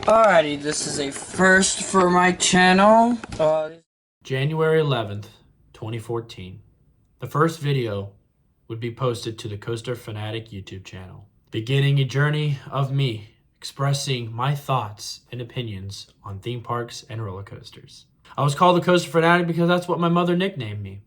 Alrighty, this is a first for my channel. January 11th, 2014. The first video would be posted to the Coaster Fanatic YouTube channel, beginning a journey of me expressing my thoughts and opinions on theme parks and roller coasters. I was called the Coaster Fanatic because that's what my mother nicknamed me.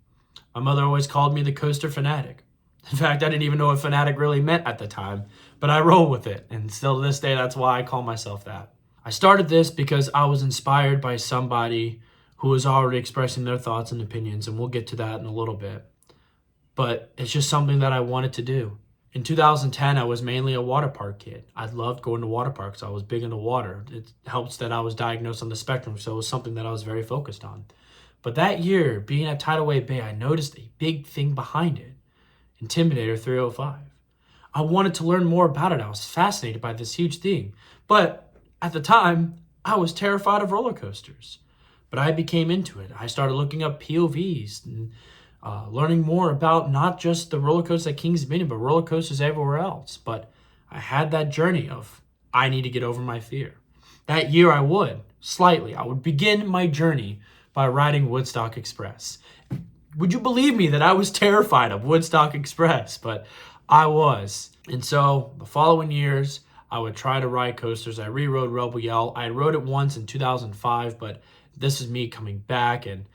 My mother always called me the Coaster Fanatic. In fact, I didn't even know what fanatic really meant at the time, but I roll with it, and still to this day, that's why I call myself that. I started this because I was inspired by somebody who was already expressing their thoughts and opinions, and we'll get to that in a little bit. But it's just something that I wanted to do. In 2010, I was mainly a water park kid. I loved going to water parks. I was big into water. It helps that I was diagnosed on the spectrum, so it was something that I was very focused on. But that year, being at Tidal Wave Bay, I noticed a big thing behind it. Intimidator 305. I wanted to learn more about it. I was fascinated by this huge thing. But at the time, I was terrified of roller coasters. But I became into it. I started looking up POVs and learning more about not just the roller coasters at Kings Dominion, but roller coasters everywhere else. But I had that journey of, I need to get over my fear. That year I would begin my journey by riding Woodstock Express. Would you believe me that I was terrified of Woodstock Express? But I was. And so the following years, I would try to ride coasters. I rode Rebel Yell. I rode it once in 2005, but this is me coming back. And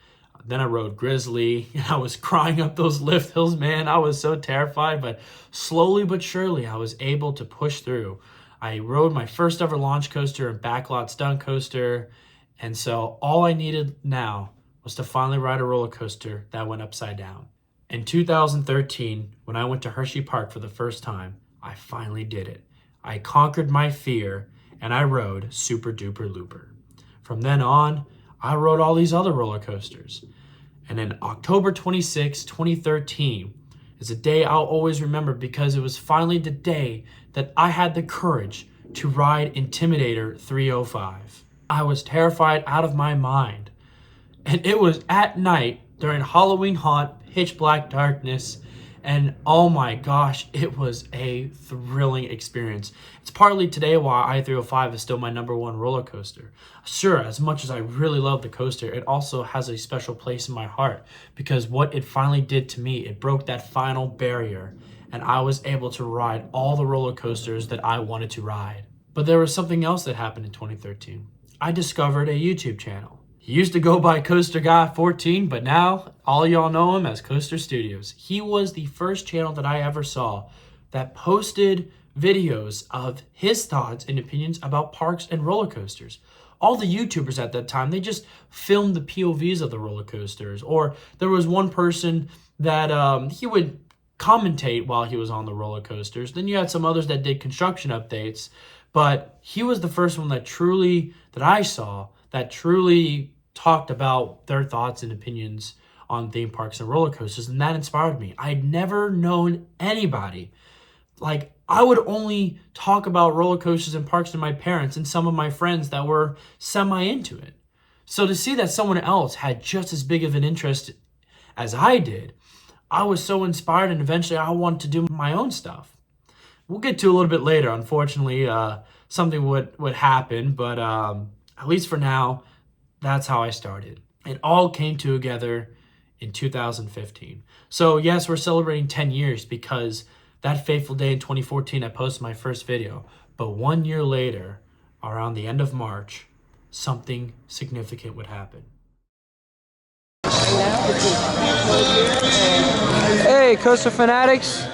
then I rode Grizzly, and I was crying up those lift hills, man. I was so terrified, but slowly but surely, I was able to push through. I rode my first ever launch coaster and backlot stunt coaster. And so all I needed now was to finally ride a roller coaster that went upside down. In 2013, when I went to Hershey Park for the first time, I finally did it. I conquered my fear, and I rode Super Duper Looper. From then on, I rode all these other roller coasters. And then October 26, 2013 is a day I'll always remember because it was finally the day that I had the courage to ride Intimidator 305. I was terrified out of my mind. And it was at night during Halloween haunt, pitch black darkness, and oh my gosh, it was a thrilling experience. It's partly today why I-305 is still my #1 roller coaster. Sure, as much as I really love the coaster, it also has a special place in my heart because what it finally did to me, it broke that final barrier, and I was able to ride all the roller coasters that I wanted to ride. But there was something else that happened in 2013. I discovered a YouTube channel. He used to go by Coaster Guy 14, but now all y'all know him as Coaster Studios. He was the first channel that I ever saw that posted videos of his thoughts and opinions about parks and roller coasters. All the YouTubers at that time, they just filmed the POVs of the roller coasters. Or there was one person that he would commentate while he was on the roller coasters. Then you had some others that did construction updates. But he was the first one that I saw that truly talked about their thoughts and opinions on theme parks and roller coasters, and that inspired me. I'd never known anybody. Like, I would only talk about roller coasters and parks to my parents and some of my friends that were semi into it. So to see that someone else had just as big of an interest as I did, I was so inspired, and eventually I wanted to do my own stuff. We'll get to a little bit later. Unfortunately, something would happen, but at least for now, that's how I started. It all came together in 2015. So yes, we're celebrating 10 years because that fateful day in 2014, I posted my first video. But 1 year later, around the end of March, something significant would happen. Hey, Coaster Fanatics.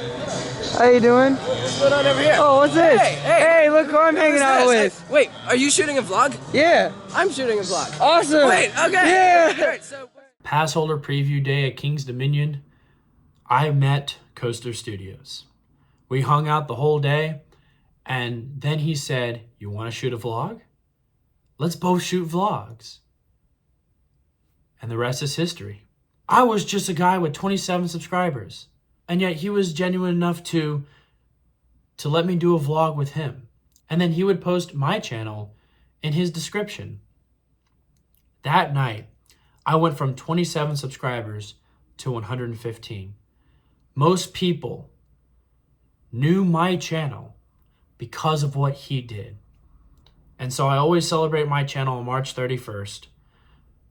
How you doing? What's going on over here? Oh, what's this? Hey, look who I'm hanging out with. Wait, are you shooting a vlog? Yeah. I'm shooting a vlog. Awesome. Wait, okay. Yeah. All right, so Pass holder preview day at Kings Dominion, I met Coaster Studios. We hung out the whole day, and then he said, "You want to shoot a vlog? Let's both shoot vlogs." And the rest is history. I was just a guy with 27 subscribers, and yet he was genuine enough to let me do a vlog with him. And then he would post my channel in his description. That night, I went from 27 subscribers to 115. Most people knew my channel because of what he did. And so I always celebrate my channel on March 31st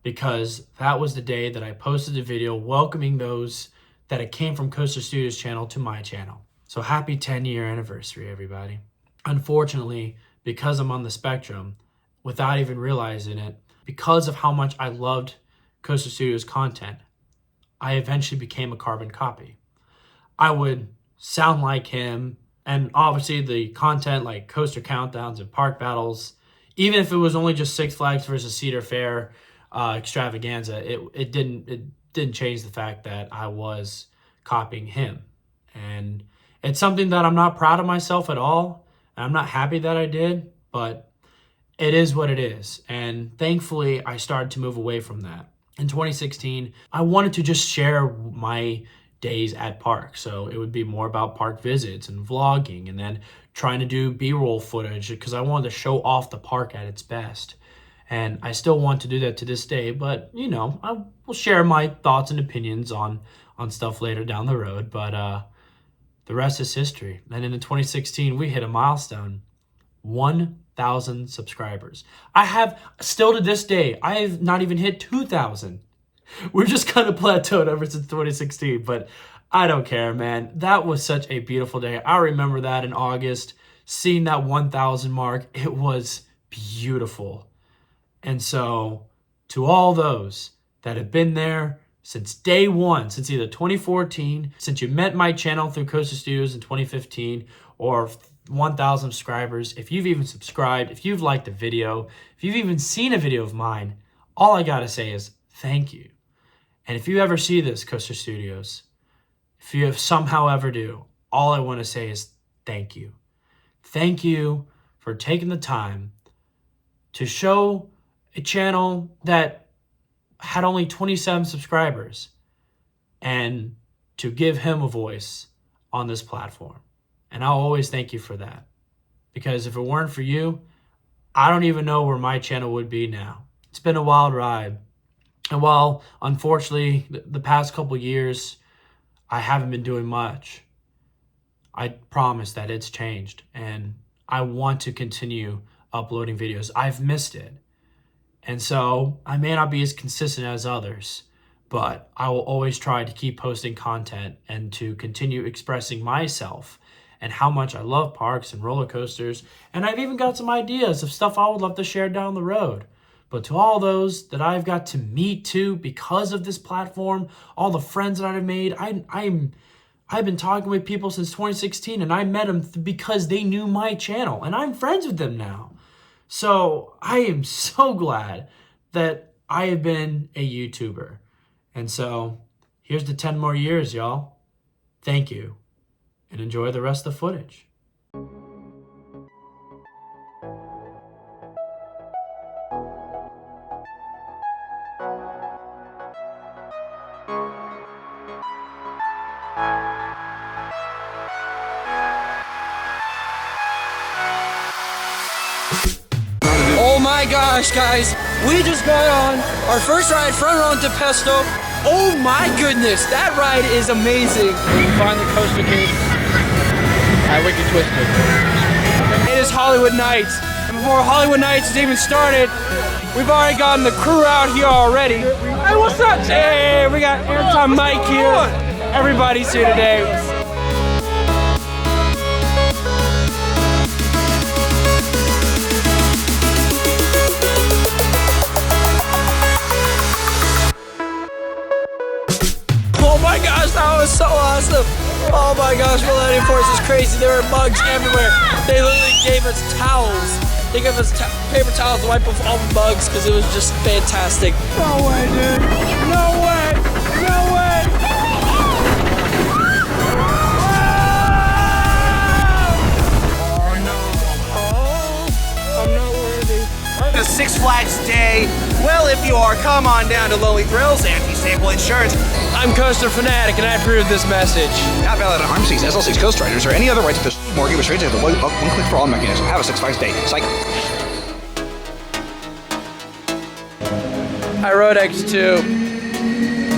because that was the day that I posted a video welcoming those that it came from Coaster Studios channel to my channel. So happy 10-year anniversary, everybody. Unfortunately, because I'm on the spectrum, without even realizing it, because of how much I loved Coaster Studios content, I eventually became a carbon copy. I would sound like him, and obviously the content like coaster countdowns and park battles, even if it was only just Six Flags versus Cedar Fair extravaganza, it didn't change the fact that I was copying him. And it's something that I'm not proud of myself at all. And I'm not happy that I did, but it is what it is. And thankfully, I started to move away from that. In 2016, I wanted to just share my days at parks. So it would be more about park visits and vlogging, and then trying to do B-roll footage because I wanted to show off the park at its best. And I still want to do that to this day, but you know, I will share my thoughts and opinions on stuff later down the road. But the rest is history. And in 2016, we hit a milestone, 1,000 subscribers. I have, still to this day, I have not even hit 2,000. We're just kind of plateaued ever since 2016, but I don't care, man. That was such a beautiful day. I remember that in August, seeing that 1,000 mark, it was beautiful. And so to all those that have been there since day one, since either 2014, since you met my channel through Coaster Studios in 2015, or 1,000 subscribers, if you've even subscribed, if you've liked the video, if you've even seen a video of mine, all I gotta say is thank you. And if you ever see this, Coaster Studios, if you somehow ever do, all I want to say is thank you. Thank you for taking the time to show a channel that had only 27 subscribers and to give him a voice on this platform. And I'll always thank you for that. Because if it weren't for you, I don't even know where my channel would be now. It's been a wild ride. And while, unfortunately, the past couple years, I haven't been doing much, I promise that it's changed. And I want to continue uploading videos. I've missed it. And so I may not be as consistent as others, but I will always try to keep posting content and to continue expressing myself and how much I love parks and roller coasters. And I've even got some ideas of stuff I would love to share down the road. But to all those that I've got to meet too because of this platform, all the friends that I've made, I've been talking with people since 2016, and I met them because they knew my channel, and I'm friends with them now. So I am so glad that I have been a YouTuber. And so here's to 10 more years, y'all. Thank you, and enjoy the rest of the footage. Oh my gosh, guys. We just got on our first ride, front row into Pesto. Oh my goodness, that ride is amazing. You can find the Coaster Kid at Wicked Twisted. It is Hollywood Nights. And before Hollywood Nights has even started, we've already gotten the crew out here already. Hey, what's up? Hey, we got Airtime Mike here. Everybody's here today. Oh my gosh, that was so awesome. Oh my gosh, Millennium Force is crazy. There were bugs everywhere. They literally gave us towels. They gave us paper towels to wipe off all the bugs because it was just fantastic. No way, dude. No way. No way. Oh no. Oh, I'm not worthy. The Six Flags Day. Well, if you are, come on down to Lonely Thrills, anti-staple insurance. I'm Coaster Fanatic, and I approve this message. Not valid on ARM6, SL6 Coast Riders, or any other rights to mortgage restraints of the one click for all mechanism. Have a Six Flags Day. Psych. I rode X2,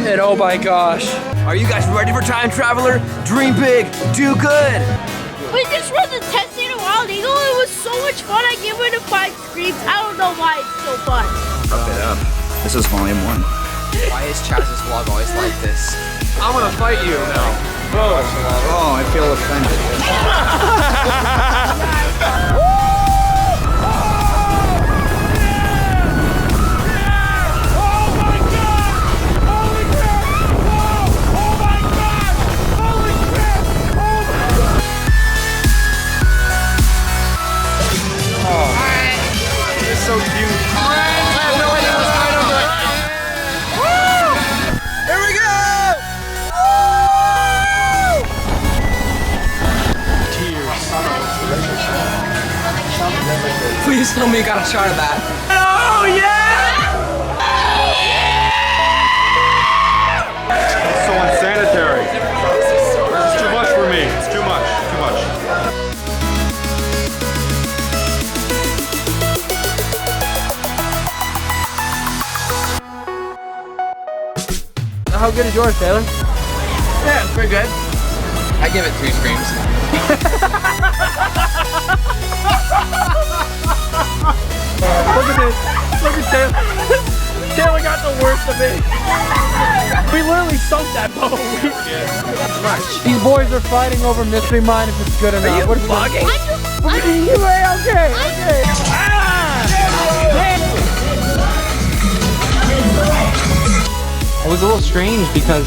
and oh my gosh. Are you guys ready for Time Traveler? Dream big, do good. We just rode the 10-seater Wild Eagle. It was so much fun. I gave it a 5. screams. I don't know why it's so fun. Up it up. This is volume 1. Why is Chaz's vlog always like this? I'm gonna fight you now. Oh, I feel offended. So cute. Here we go! Please tell me you got a shot of that. Oh yeah! It's so unsanitary. It's too much for me. It's too much. Too much. How good is yours, Taylor? Yeah, it's pretty good. I give it 3 screams. Look at this. Look at Taylor. Taylor got the worst of it. We literally sunk that boat. These boys are fighting over Mystery Mine if it's good enough. Are you What is vlogging? Okay. It was a little strange because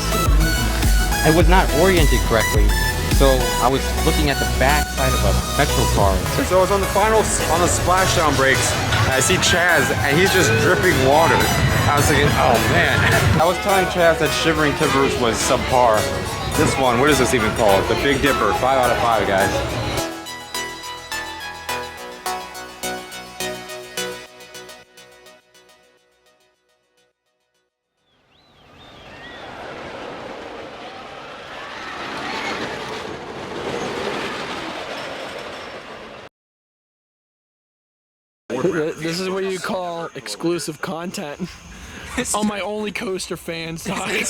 I was not oriented correctly. So I was looking at the back side of a petrol car. So I was on the splashdown breaks. And I see Chaz, and he's just dripping water. I was thinking, oh man. I was telling Chaz that Shivering Timbers was subpar. This one, what is this even called? The Big Dipper, 5 out of 5, guys. This is what you call exclusive content on my only Coaster fan side.